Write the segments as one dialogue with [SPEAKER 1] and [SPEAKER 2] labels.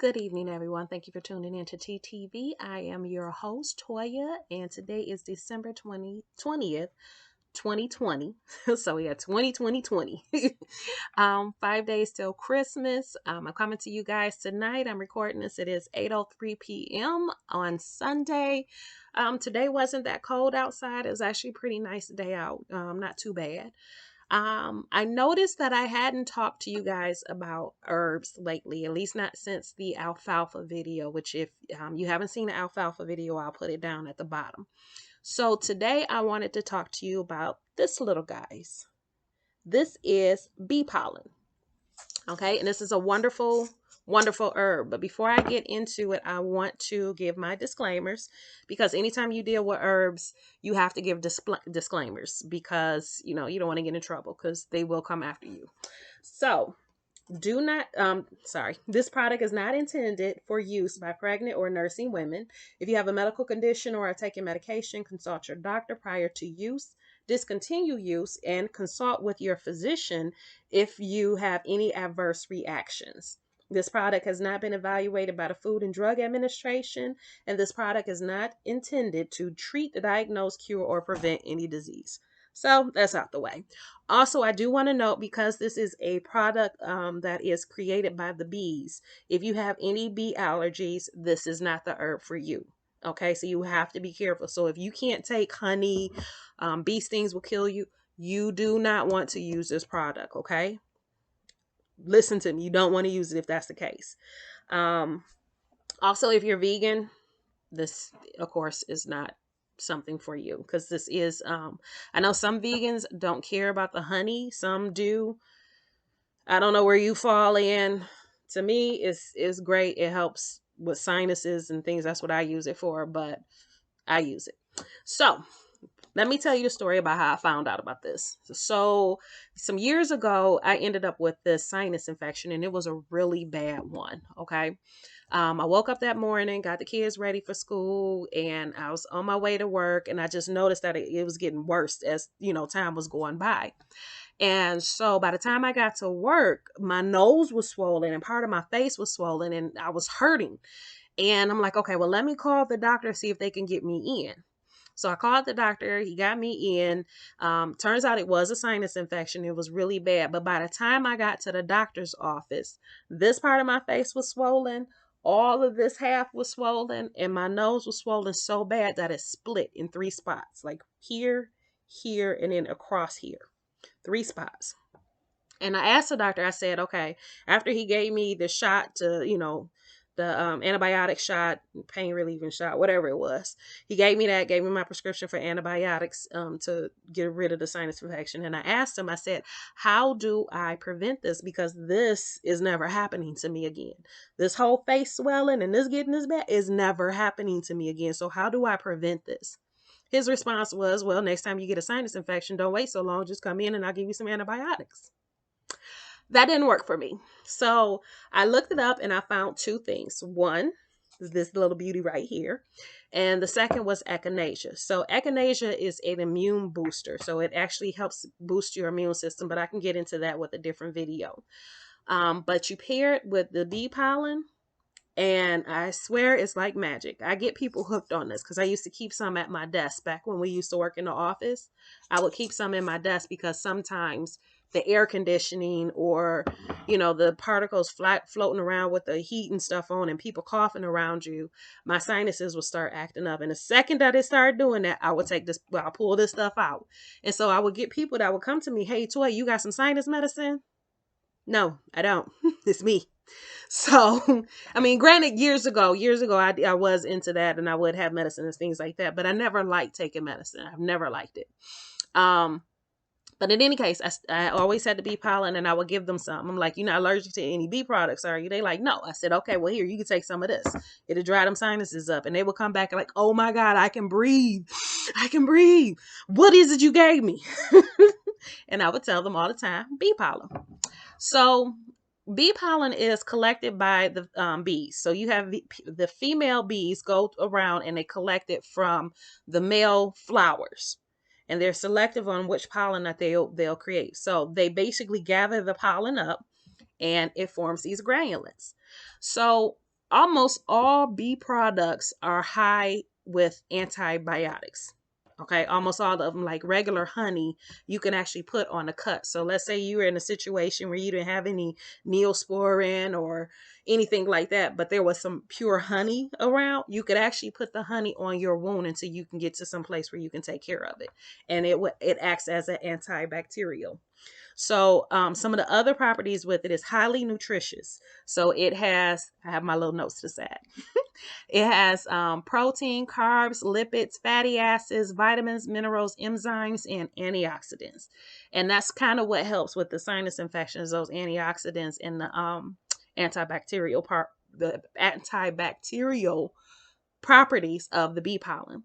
[SPEAKER 1] Good evening, everyone. Thank you for tuning in to TTV. I am your host, Toya, and today is December 20th, 2020. So, yeah, 2020. 5 days till Christmas. I'm coming to you guys tonight. I'm recording this. It is 8:03 p.m. on Sunday. Today wasn't that cold outside. It was actually a pretty nice day out. Not too bad. I noticed that I hadn't talked to you guys about herbs lately, at least not since the alfalfa video, which if you haven't seen the alfalfa video, I'll put it down at the bottom. So today I wanted to talk to you about this little guys. This is bee pollen. Okay, and this is a wonderful, wonderful herb. But before I get into it, I want to give my disclaimers because anytime you deal with herbs, you have to give disclaimers because you don't want to get in trouble because they will come after you. So do not this product is not intended for use by pregnant or nursing women. If you have a medical condition or are taking medication, consult your doctor prior to use. Discontinue use and consult with your physician if you have any adverse reactions. This product has not been evaluated by the Food and Drug Administration, and this product is not intended to treat, diagnose, cure, or prevent any disease. So that's out the way. Also, I do want to note, because this is a product that is created by the bees, if you have any bee allergies, this is not the herb for you. Okay, so you have to be careful. So if you can't take honey, bee stings will kill you. You do not want to use this product, okay? Listen to me. You don't want to use it if that's the case. Also, if you're vegan, this, of course, is not something for you because this is I know some vegans don't care about the honey, some do. I don't know where you fall in. To me, it's great. It helps with sinuses and things. That's what I use it for, but I use it. So let me tell you the story about how I found out about this. So some years ago, I ended up with this sinus infection, and it was a really bad one. Okay. I woke up that morning, got the kids ready for school, and I was on my way to work, and I just noticed that it was getting worse as, time was going by. And so by the time I got to work, my nose was swollen and part of my face was swollen and I was hurting. And I'm like, okay, well, let me call the doctor, see if they can get me in. So I called the doctor. He got me in. Turns out it was a sinus infection. It was really bad. But by the time I got to the doctor's office, this part of my face was swollen. All of this half was swollen. And my nose was swollen so bad that it split in 3 spots. Like here, here, and then across here. 3 spots. And I asked the doctor, I said, okay, after he gave me the shot to, the antibiotic shot, pain relieving shot, whatever it was. He gave me that, gave me my prescription for antibiotics to get rid of the sinus infection. And I asked him, I said, how do I prevent this? Because this is never happening to me again. This whole face swelling and this getting this bad is never happening to me again. So how do I prevent this? His response was, well, next time you get a sinus infection, don't wait so long. Just come in and I'll give you some antibiotics. That didn't work for me. So I looked it up and I found 2 things. One is this little beauty right here. And the second was echinacea. So echinacea is an immune booster. So it actually helps boost your immune system, but I can get into that with a different video. But you pair it with the bee pollen, and I swear it's like magic. I get people hooked on this because I used to keep some at my desk back when we used to work in the office. I would keep some in my desk because sometimes the air conditioning or, the particles floating around with the heat and stuff on and people coughing around you, my sinuses would start acting up. And the second that it started doing that, I would I'll pull this stuff out. And so I would get people that would come to me, hey, Toy, you got some sinus medicine? No, I don't. It's me. So, I mean, granted, years ago, I was into that and I would have medicine and things like that, but I never liked taking medicine. I've never liked it. But in any case, I always had the bee pollen and I would give them some. I'm like, you're not allergic to any bee products, are you? They like, no. I said, okay, well, here, you can take some of this. It'll dry them sinuses up. And they would come back like, oh my God, I can breathe. I can breathe. What is it you gave me? And I would tell them all the time, bee pollen. So bee pollen is collected by the bees. So you have the female bees go around and they collect it from the male flowers. And they're selective on which pollen that they'll create. So they basically gather the pollen up and it forms these granulates. So almost all bee products are high with antibiotics. Okay, almost all of them, like regular honey, you can actually put on a cut. So let's say you were in a situation where you didn't have any neosporin or anything like that, but there was some pure honey around, you could actually put the honey on your wound until you can get to some place where you can take care of it. And it acts as an antibacterial. So some of the other properties with it is highly nutritious. So it has, I have my little notes to say. It has protein, carbs, lipids, fatty acids, vitamins, minerals, enzymes, and antioxidants. And that's kind of what helps with the sinus infections, those antioxidants and the antibacterial part, the antibacterial properties of the bee pollen.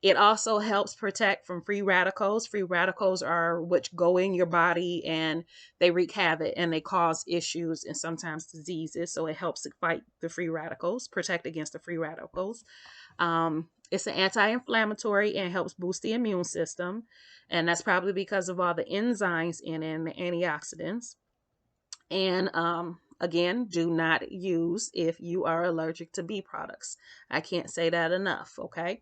[SPEAKER 1] It also helps protect from free radicals. Free radicals are which go in your body and they wreak havoc and they cause issues and sometimes diseases. So it helps to fight the free radicals, protect against the free radicals. It's an anti-inflammatory and helps boost the immune system. And that's probably because of all the enzymes in it and the antioxidants. And again, do not use if you are allergic to bee products. I can't say that enough, okay?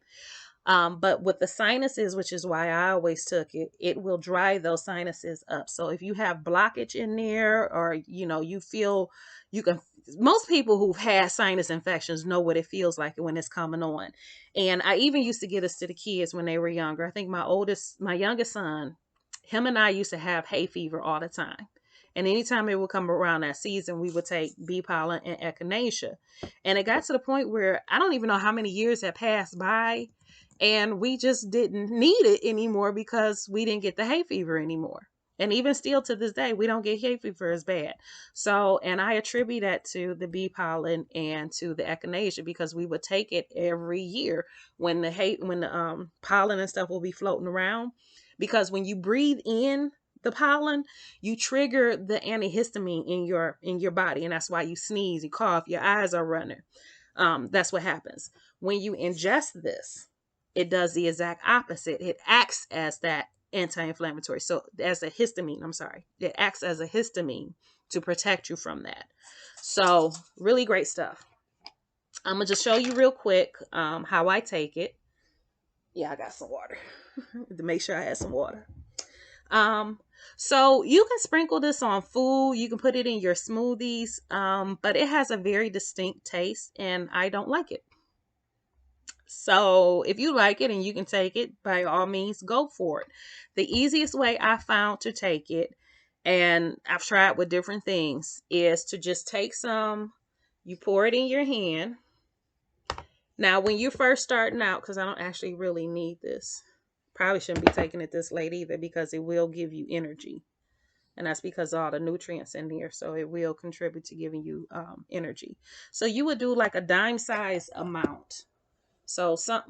[SPEAKER 1] But with the sinuses, which is why I always took it, it will dry those sinuses up. So if you have blockage in there or, you feel you can, most people who've had sinus infections know what it feels like when it's coming on. And I even used to get this to the kids when they were younger. I think my youngest son, him and I used to have hay fever all the time. And anytime it would come around that season, we would take bee pollen and echinacea. And it got to the point where I don't even know how many years had passed by and we just didn't need it anymore because we didn't get the hay fever anymore. And even still to this day, we don't get hay fever as bad. So, and I attribute that to the bee pollen and to the echinacea because we would take it every year when the pollen and stuff will be floating around. Because when you breathe in the pollen, you trigger the antihistamine in your body, and that's why you sneeze, you cough, your eyes are running. That's what happens when you ingest this. It does the exact opposite. It acts as that anti-inflammatory. So as a histamine, I'm sorry, it acts as a histamine to protect you from that. So really great stuff. I'm gonna just show you real quick how I take it. Yeah, I got some water to make sure I had some water. So you can sprinkle this on food. You can put it in your smoothies, but it has a very distinct taste, and I don't like it. So if you like it and you can take it, by all means, go for it. The easiest way I found to take it, and I've tried with different things, is to just take some, you pour it in your hand. Now, when you're first starting out, because I don't actually really need this, probably shouldn't be taking it this late either because it will give you energy. And that's because of all the nutrients in there. So it will contribute to giving you energy. So you would do like a dime size amount. So some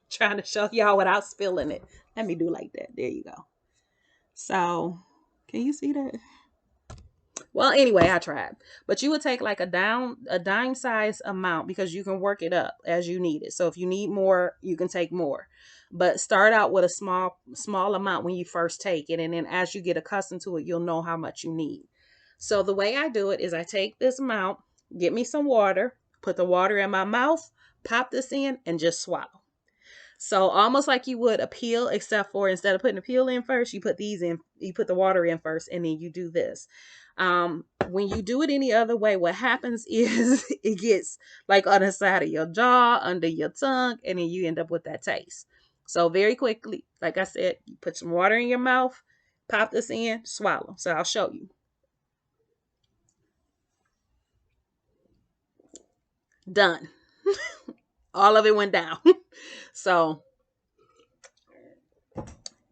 [SPEAKER 1] trying to show y'all without spilling it. Let me do like that. There you go. So can you see that? Well, anyway, I tried. But you would take like a dime size amount because you can work it up as you need it. So if you need more, you can take more. But start out with a small amount when you first take it. And then as you get accustomed to it, you'll know how much you need. So the way I do it is I take this amount, get me some water, put the water in my mouth, pop this in, and just swallow. So almost like you would a peel, except for instead of putting the peel in first, you put the water in first, and then you do this. When you do it any other way, what happens is it gets like on the side of your jaw, under your tongue, and then you end up with that taste. So very quickly, like I said, you put some water in your mouth, pop this in, swallow. So I'll show you. Done. All of it went down. So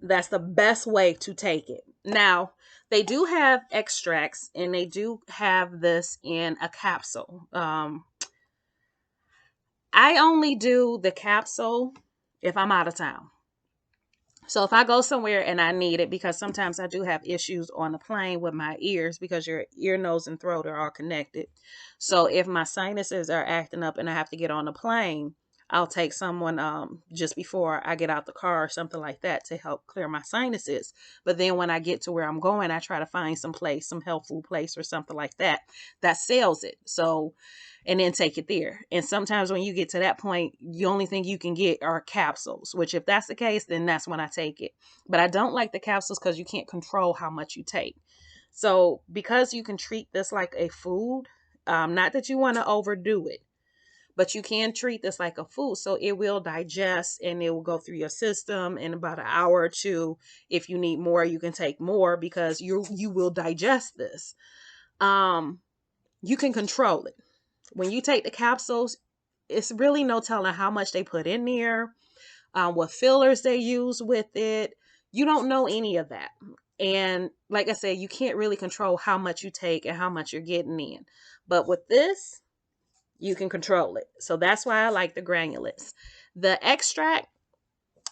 [SPEAKER 1] that's the best way to take it. Now, they do have extracts and they do have this in a capsule. I only do the capsule if I'm out of town. So if I go somewhere and I need it, because sometimes I do have issues on the plane with my ears because your ear, nose, and throat are all connected. So if my sinuses are acting up and I have to get on the plane, I'll take someone just before I get out the car or something like that to help clear my sinuses. But then when I get to where I'm going, I try to find some health food place or something like that sells it. So and then take it there. And sometimes when you get to that point, the only thing you can get are capsules, which if that's the case, then that's when I take it. But I don't like the capsules because you can't control how much you take. So because you can treat this like a food, not that you want to overdo it, but you can treat this like a food. So it will digest and it will go through your system in about an hour or two. If you need more, you can take more because you will digest this. You can control it. When you take the capsules, it's really no telling how much they put in there, what fillers they use with it. You don't know any of that. And like I said, you can't really control how much you take and how much you're getting in. But with this, you can control it. So that's why I like the granulates. The extract,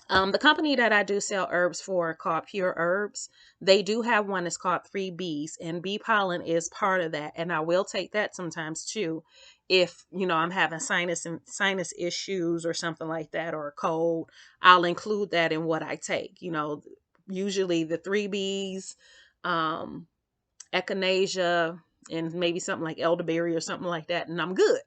[SPEAKER 1] the company that I do sell herbs for called Pure Herbs, they do have one that's called 3Bs, and bee pollen is part of that. And I will take that sometimes too, if I'm having sinus issues or something like that, or a cold. I'll include that in what I take. Usually the 3Bs, echinacea, and maybe something like elderberry or something like that, and I'm good.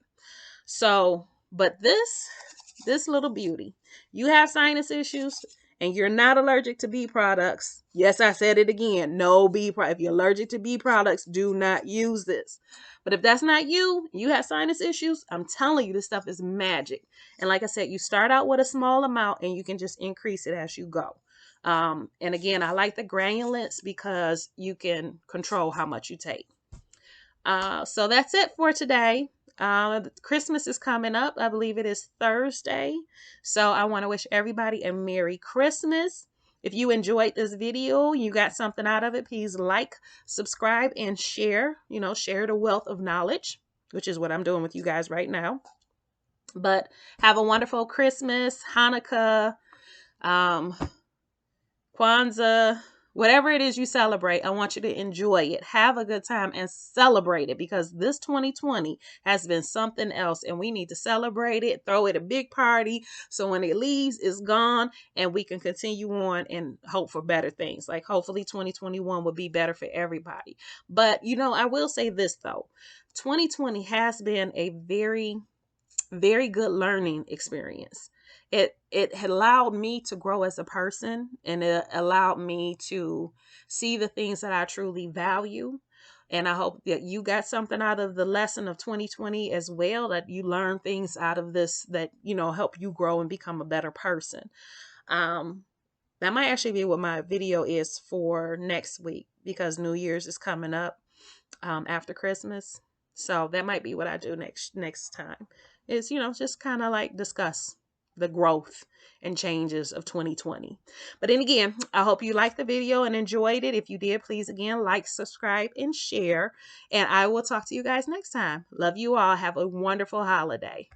[SPEAKER 1] So, but this little beauty, you have sinus issues and you're not allergic to bee products. Yes, I said it again. No bee product. If you're allergic to bee products, do not use this. But if that's not you, you have sinus issues, I'm telling you, this stuff is magic. And like I said, you start out with a small amount and you can just increase it as you go. And again, I like the granulates because you can control how much you take. So that's it for today. Christmas is coming up. I believe it is Thursday. So I want to wish everybody a Merry Christmas. If you enjoyed this video, you got something out of it, please like, subscribe, and share. Share the wealth of knowledge, which is what I'm doing with you guys right now. But have a wonderful Christmas, Hanukkah, Kwanzaa, whatever it is you celebrate. I want you to enjoy it. Have a good time and celebrate it, because this 2020 has been something else and we need to celebrate it, throw it a big party. So when it leaves, it's gone and we can continue on and hope for better things. Like hopefully 2021 will be better for everybody. But I will say this though, 2020 has been a very, very good learning experience. It had allowed me to grow as a person, and it allowed me to see the things that I truly value. And I hope that you got something out of the lesson of 2020 as well, that you learn things out of this that, help you grow and become a better person. That might actually be what my video is for next week, because New Year's is coming up after Christmas. So that might be what I do next time. Is, just kind of like discuss the growth and changes of 2020. But then again, I hope you liked the video and enjoyed it. If you did, please again, like, subscribe, and share. And I will talk to you guys next time. Love you all. Have a wonderful holiday.